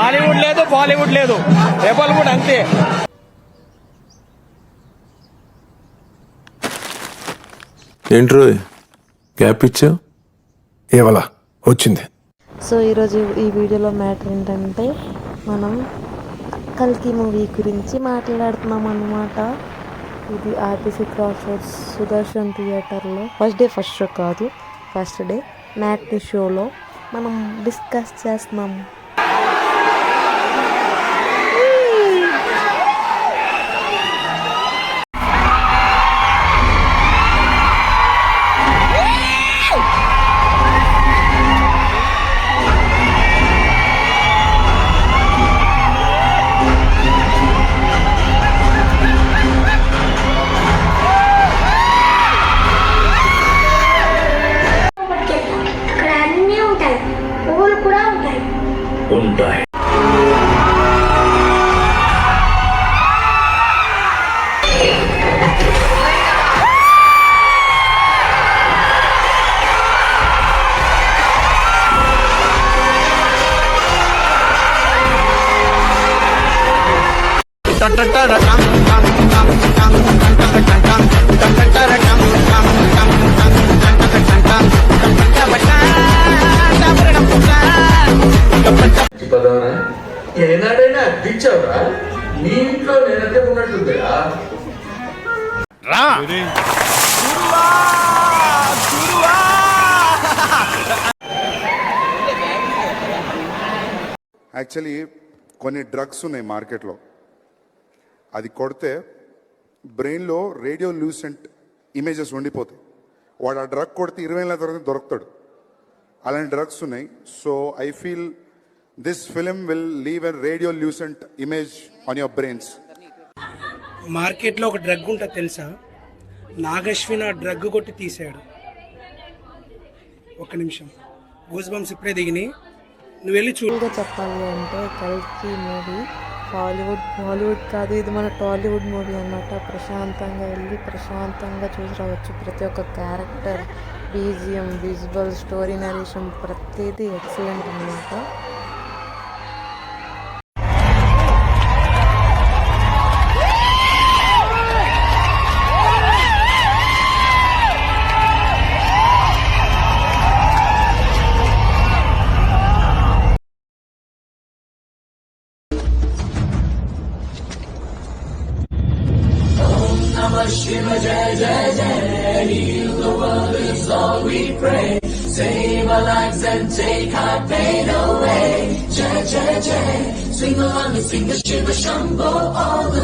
టాలీవుడ్ లేదు, బాలీవుడ్ లేదు, rebel would అంతే. ఏంట్రో గ్యాప్ ఇచ్చావు? ఏవలా వచ్చింది. సో ఈరోజు ఈ వీడియోలో మ్యాటర్ ఏంటంటే మనం కల్కి మూవీ గురించి మాట్లాడుతున్నాం అన్నమాట. ఇది ఆర్టీసీ క్రాస్ రోడ్స్ సుదర్శన్ థియేటర్లో ఫస్ట్ షో కాదు, ఫస్ట్ డే మ్యాట్ని షోలో మనం డిస్కస్ చేస్తున్నాము. ఉంటాయి. ఏనాడైనా అద్దించావురా? నీ ఇంట్లో నేనంటే ఉన్నట్టుందిరా. యాక్చువల్లీ కొన్ని డ్రగ్స్ ఉన్నాయి మార్కెట్లో. అది కొడితే బ్రెయిన్లో రేడియో లూసెంట్ ఇమేజెస్ ఉండిపోతాయి. వాడు ఆ డ్రగ్ కొడితే 20 ఏళ్ళ తర్వాత దొరుకుతాడు. అలాంటి డ్రగ్స్ ఉన్నాయి. So I feel this film will leave a radio Lucent image on your brains. మార్కెట్లో ఒక డ్రగ్ ఉంటుంది తెలుసా? నాగశ్విన్ ఆ డ్రగ్ కొట్టి తీసాడు. ఒక్క నిమిషం, గూస్ బంప్స్ ఇప్పుడే దిగినాయి, నువ్వు వెళ్ళి చూడగా. చెప్పాలి అంటే కల్కి మూవీ బాలీవుడ్ కాదు, ఇది మన టాలీవుడ్ మూవీ అన్నమాట. ప్రశాంతంగా వెళ్ళి ప్రశాంతంగా చూసి రావచ్చు. ప్రతి ఒక్క character, BGM, visual, story narration ప్రతిదీ ఎక్సలెంట్ అన్నమాట. Shiva Jai Jai Jai, heal the world is all we pray. Save our lives and take our pain away. Jai Jai Jai, swing along and sing the Shiva Shambho all the